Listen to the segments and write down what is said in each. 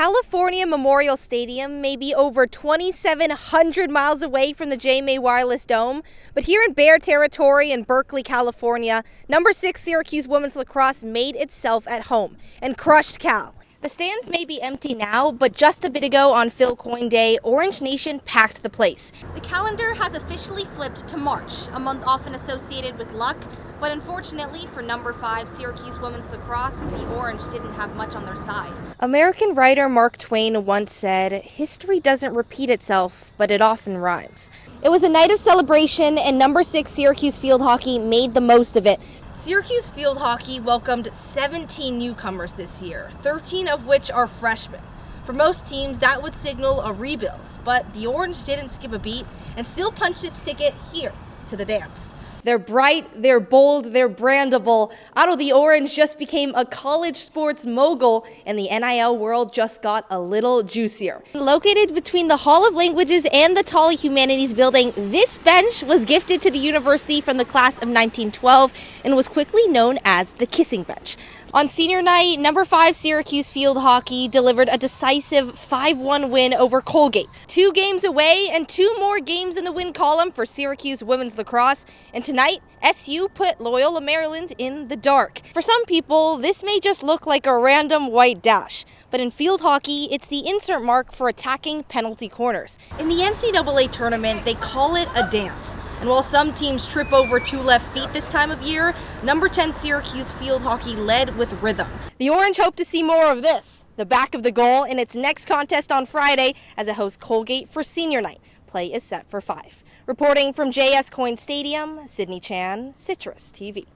California Memorial Stadium may be over 2,700 miles away from the JMA Wireless Dome, but here in Bear Territory in Berkeley, California, number 6 Syracuse women's lacrosse made itself at home and crushed Cal. The stands may be empty now, but just a bit ago on Phil Coyne Day, Orange Nation packed the place. The calendar has officially flipped to March, a month often associated with luck, but unfortunately for number 5 Syracuse women's lacrosse, the Orange didn't have much on their side. American writer Mark Twain once said, "History doesn't repeat itself, but it often rhymes." It was a night of celebration, and number 6 Syracuse field hockey made the most of it. Syracuse field hockey welcomed 17 newcomers this year, 13 of which are freshmen. For most teams, that would signal a rebuild, but the Orange didn't skip a beat and still punched its ticket here to the dance. They're bright, they're bold, they're brandable. Otto the Orange just became a college sports mogul, and the NIL world just got a little juicier. Located between the Hall of Languages and the Tully Humanities building, this bench was gifted to the university from the class of 1912 and was quickly known as the Kissing Bench. On senior night, number 5 Syracuse field hockey delivered a decisive 5-1 win over Colgate. 2 games away and 2 more games in the win column for Syracuse women's lacrosse. And tonight, SU put Loyola Maryland in the dark. For some people, this may just look like a random white dash, but in field hockey, it's the insert mark for attacking penalty corners. In the NCAA tournament, they call it a dance. And while some teams trip over 2 left feet this time of year, number 10 Syracuse field hockey led with rhythm. The Orange hope to see more of this. The back of the goal in its next contest on Friday as it hosts Colgate for senior night. Play is set for 5. Reporting from J.S. Coyne Stadium, Sydney Chan, Citrus TV.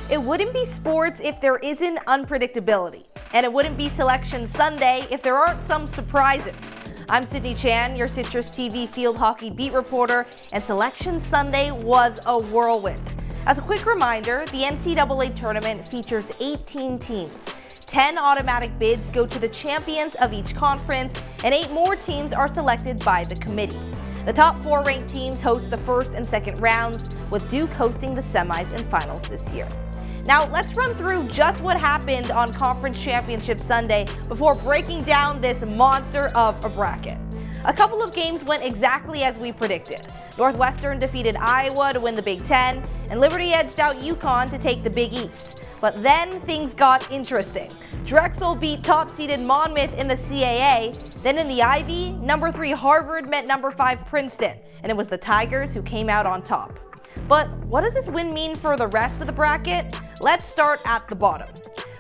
It wouldn't be sports if there isn't unpredictability. And it wouldn't be Selection Sunday if there aren't some surprises. I'm Sydney Chan, your Citrus TV field hockey beat reporter, and Selection Sunday was a whirlwind. As a quick reminder, the NCAA tournament features 18 teams. 10 automatic bids go to the champions of each conference, and 8 more teams are selected by the committee. The top 4 ranked teams host the first and second rounds, with Duke hosting the semis and finals this year. Now, let's run through just what happened on Conference Championship Sunday before breaking down this monster of a bracket. A couple of games went exactly as we predicted. Northwestern defeated Iowa to win the Big Ten, and Liberty edged out UConn to take the Big East. But then things got interesting. Drexel beat top-seeded Monmouth in the CAA. Then in the Ivy, number 3 Harvard met number 5 Princeton, and it was the Tigers who came out on top. But what does this win mean for the rest of the bracket? Let's start at the bottom.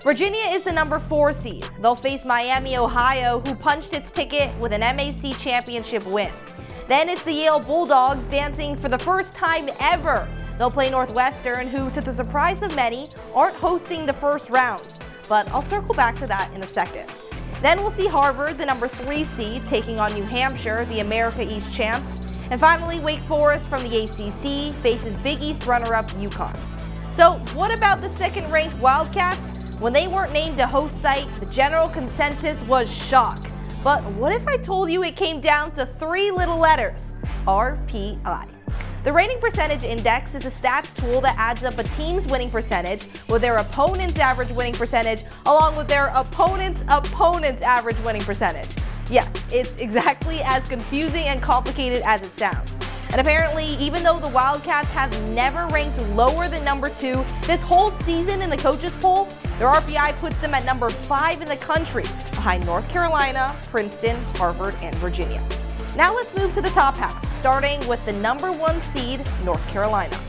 Virginia is the number 4 seed. They'll face Miami, Ohio, who punched its ticket with an MAC championship win. Then it's the Yale Bulldogs dancing for the first time ever. They'll play Northwestern, who, to the surprise of many, aren't hosting the first rounds. But I'll circle back to that in a second. Then we'll see Harvard, the number 3 seed, taking on New Hampshire, the America East champs. And finally, Wake Forest from the ACC faces Big East runner-up UConn. So what about the second-ranked Wildcats? When they weren't named a host site, the general consensus was shock. But what if I told you it came down to 3 little letters? RPI. The Rating Percentage Index is a stats tool that adds up a team's winning percentage with their opponent's average winning percentage along with their opponent's average winning percentage. Yes, it's exactly as confusing and complicated as it sounds. And apparently, even though the Wildcats have never ranked lower than number 2 this whole season in the coaches poll, their RPI puts them at number 5 in the country, behind North Carolina, Princeton, Harvard, and Virginia. Now let's move to the top half, starting with the number 1 seed, North Carolina.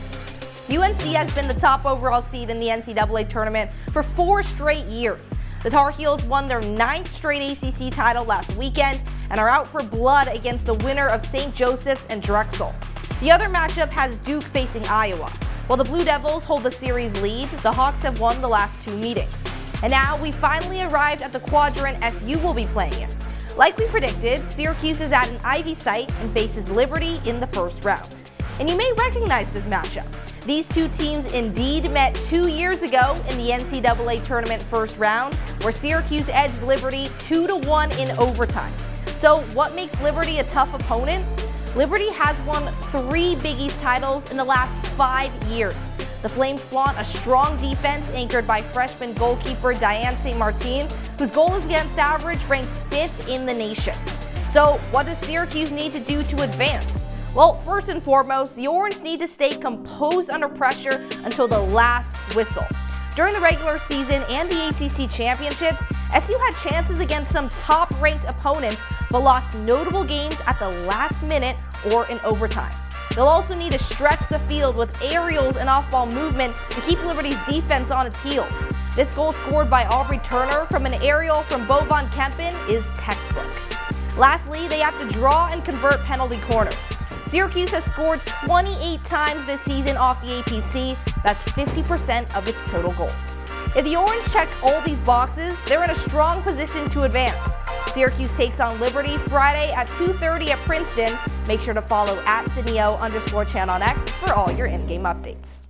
UNC has been the top overall seed in the NCAA tournament for 4 straight years. The Tar Heels won their 9th straight ACC title last weekend and are out for blood against the winner of St. Joseph's and Drexel. The other matchup has Duke facing Iowa. While the Blue Devils hold the series lead, the Hawks have won the last 2 meetings. And now we finally arrived at the quadrant SU will be playing in. Like we predicted, Syracuse is at an Ivy site and faces Liberty in the first round. And you may recognize this matchup. These 2 teams indeed met 2 years ago in the NCAA tournament first round, where Syracuse edged Liberty 2-1 in overtime. So what makes Liberty a tough opponent? Liberty has won 3 Big East titles in the last 5 years. The Flames flaunt a strong defense anchored by freshman goalkeeper Diane St. Martin, whose goals against average ranks 5th in the nation. So what does Syracuse need to do to advance? Well, first and foremost, the Orange need to stay composed under pressure until the last whistle. During the regular season and the ACC championships, SU had chances against some top-ranked opponents, but lost notable games at the last minute or in overtime. They'll also need to stretch the field with aerials and off-ball movement to keep Liberty's defense on its heels. This goal scored by Aubrey Turner from an aerial from Bo Van Kempen is textbook. Lastly, they have to draw and convert penalty corners. Syracuse has scored 28 times this season off the APC. That's 50% of its total goals. If the Orange check all these boxes, they're in a strong position to advance. Syracuse takes on Liberty Friday at 2:30 at Princeton. Make sure to follow @SydneyO_Chan on X for all your in-game updates.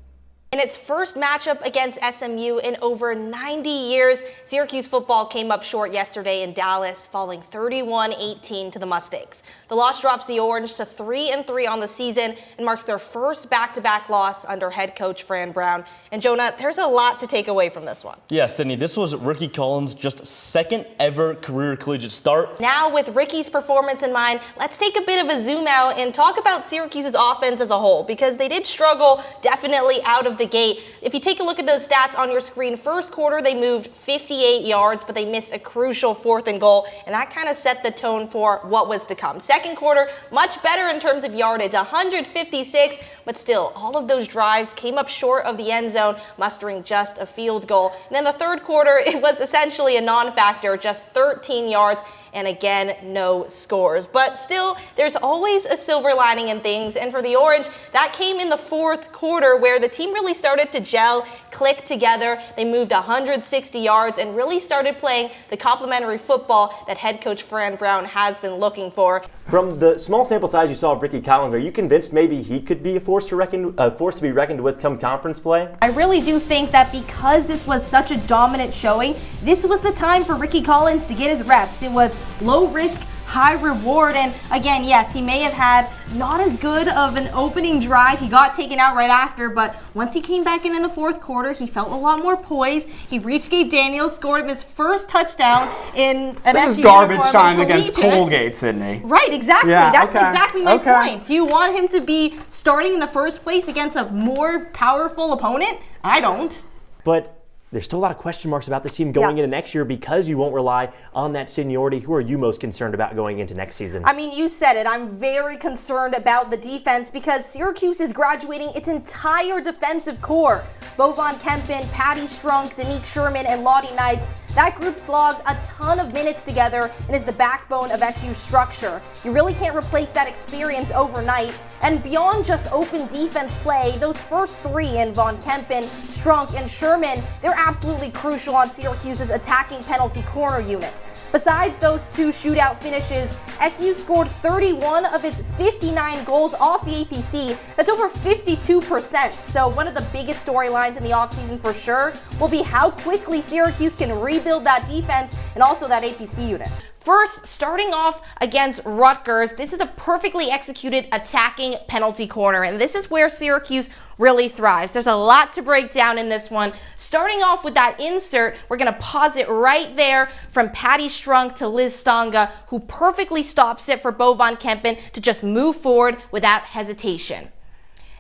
In its first matchup against SMU in over 90 years, Syracuse football came up short yesterday in Dallas, falling 31-18 to the Mustangs. The loss drops the Orange to 3-3 on the season and marks their first back-to-back loss under head coach Fran Brown. And Jonah, there's a lot to take away from this one. Yeah, Sydney, this was Ricky Collins' just second ever career collegiate start. Now, with Ricky's performance in mind, let's take a bit of a zoom out and talk about Syracuse's offense as a whole, because they did struggle definitely out of the gate. If you take a look at those stats on your screen, first quarter they moved 58 yards, but they missed a crucial 4th and goal, and that kind of set the tone for what was to come. Second quarter, much better in terms of yardage, 156, but still, all of those drives came up short of the end zone, mustering just a field goal. And in the third quarter, it was essentially a non-factor, just 13 yards, and again, no scores. But still, there's always a silver lining in things, and for the Orange, that came in the fourth quarter where the team really started to gel, click together. They moved 160 yards and really started playing the complementary football that head coach Fran Brown has been looking for. From the small sample size you saw of Ricky Collins, are you convinced maybe he could be a force to be reckoned with come conference play? I really do think that because this was such a dominant showing, this was the time for Ricky Collins to get his reps. It was low risk, high reward, and again, yes, he may have had not as good of an opening drive. He got taken out right after, but once he came back in the fourth quarter, he felt a lot more poised. He reached Gabe Daniels, scored him his first touchdown in an This is garbage time against Colgate, Sydney. Right, exactly. Yeah, That's okay. exactly my point. Do you want him to be starting in the first place against a more powerful opponent? I don't. But there's still a lot of question marks about this team going into next year because you won't rely on that seniority. Who are you most concerned about going into next season? I mean, you said it. I'm very concerned about the defense because Syracuse is graduating its entire defensive core. Bo Van Kempen, Patty Strunk, Danique Sherman, and Lottie Knights. That group's logged a ton of minutes together and is the backbone of SU's structure. You really can't replace that experience overnight. And beyond just open defense play, those first three in Von Kempen, Strunk, and Sherman, they're absolutely crucial on Syracuse's attacking penalty corner unit. Besides those two shootout finishes, SU scored 31 of its 59 goals off the APC. That's over 52%. So one of the biggest storylines in the offseason for sure will be how quickly Syracuse can rebuild that defense and also that APC unit. First, starting off against Rutgers, this is a perfectly executed attacking penalty corner, and this is where Syracuse really thrives. There's a lot to break down in this one. Starting off with that insert, we're going to pause it right there from Patty Strunk to Liz Stonga, who perfectly stops it for Bo Van Kempen to just move forward without hesitation.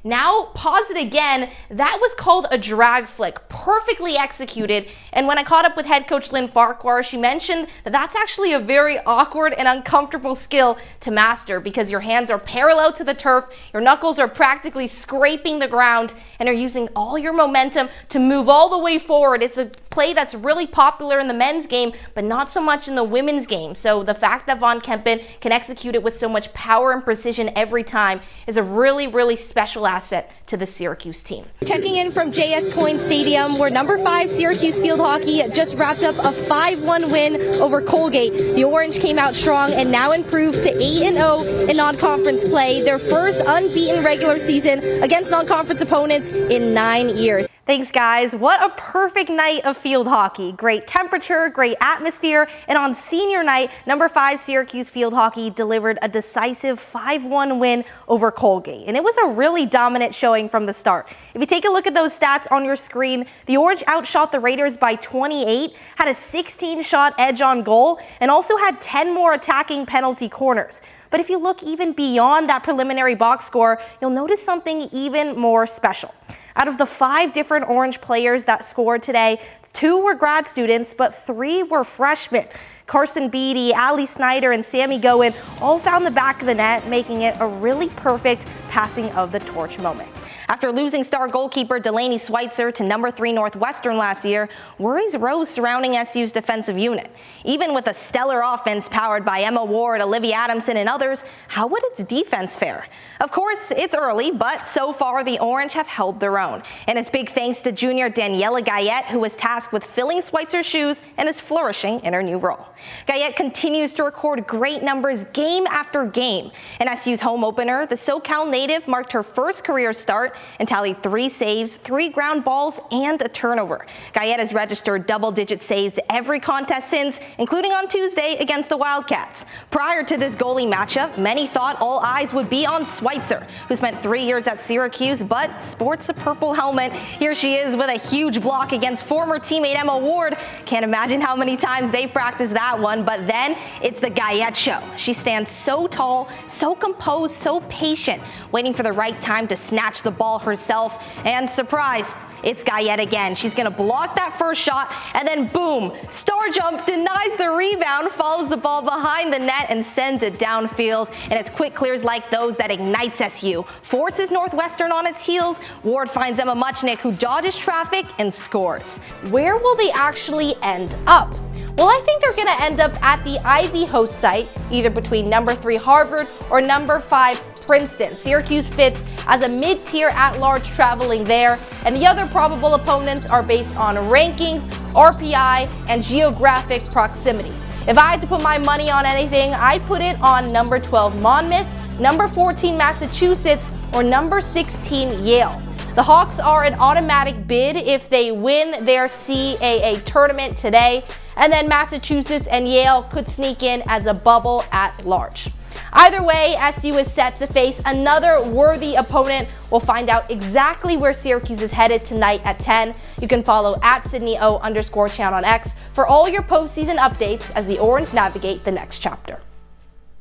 Now, pause it again. That was called a drag flick, perfectly executed. And when I caught up with head coach Lynn Farquhar, she mentioned that that's actually a very awkward and uncomfortable skill to master because your hands are parallel to the turf, your knuckles are practically scraping the ground, and are using all your momentum to move all the way forward. It's a play that's really popular in the men's game, but not so much in the women's game. So the fact that Von Kempen can execute it with so much power and precision every time is a really, really special asset to the Syracuse team. Checking in from JS Coyne Stadium, where number 5 Syracuse Field Hockey just wrapped up a 5-1 win over Colgate. The Orange came out strong and now improved to 8-0 in non-conference play, their first unbeaten regular season against non-conference opponents in 9 years. Thanks, guys. What a perfect night of field hockey. Great temperature, great atmosphere, and on senior night, number 5 Syracuse field hockey delivered a decisive 5-1 win over Colgate. And it was a really dominant showing from the start. If you take a look at those stats on your screen, the Orange outshot the Raiders by 28, had a 16-shot edge on goal, and also had 10 more attacking penalty corners. But if you look even beyond that preliminary box score, you'll notice something even more special. Out of the 5 different Orange players that scored today, 2 were grad students, but 3 were freshmen. Carson Beatty, Ali Snyder, and Sammy Goen all found the back of the net, making it a really perfect passing of the torch moment. After losing star goalkeeper Delaney Schweitzer to number 3 Northwestern last year, worries rose surrounding SU's defensive unit. Even with a stellar offense powered by Emma Ward, Olivia Adamson, and others, how would its defense fare? Of course, it's early, but so far the Orange have held their own. And it's big thanks to junior Daniela Gayette, who was tasked with filling Schweitzer's shoes and is flourishing in her new role. Gayette continues to record great numbers game after game. In SU's home opener, the SoCal native marked her first career start and tallied 3 saves, 3 ground balls, and a turnover. Gayette has registered double-digit saves every contest since, including on Tuesday against the Wildcats. Prior to this goalie matchup, many thought all eyes would be on Schweitzer, who spent 3 years at Syracuse but sports a purple helmet. Here she is with a huge block against former teammate Emma Ward. Can't imagine how many times they practiced that one, but then it's the Gayette show. She stands so tall, so composed, so patient, waiting for the right time to snatch the ball herself, and surprise, it's Gayette again. She's gonna block that first shot, and then boom, star jump, denies the rebound, follows the ball behind the net and sends it downfield. And it's quick clears like those that ignites SU, forces Northwestern on its heels. Ward finds Emma Muchnick, who dodges traffic and scores. Where will they actually end up? Well, I think they're gonna end up at the Ivy host site, either between number 3 Harvard or number 5 Princeton. Syracuse fits as a mid-tier at-large traveling there, and the other probable opponents are based on rankings, RPI, and geographic proximity. If I had to put my money on anything, I'd put it on number 12 Monmouth, number 14 Massachusetts, or number 16 Yale. The Hawks are an automatic bid if they win their CAA tournament today, and then Massachusetts and Yale could sneak in as a bubble at large. Either way, SU is set to face another worthy opponent. We'll find out exactly where Syracuse is headed tonight at 10. You can follow at @SydneyO_Chan on X for all your postseason updates as the Orange navigate the next chapter.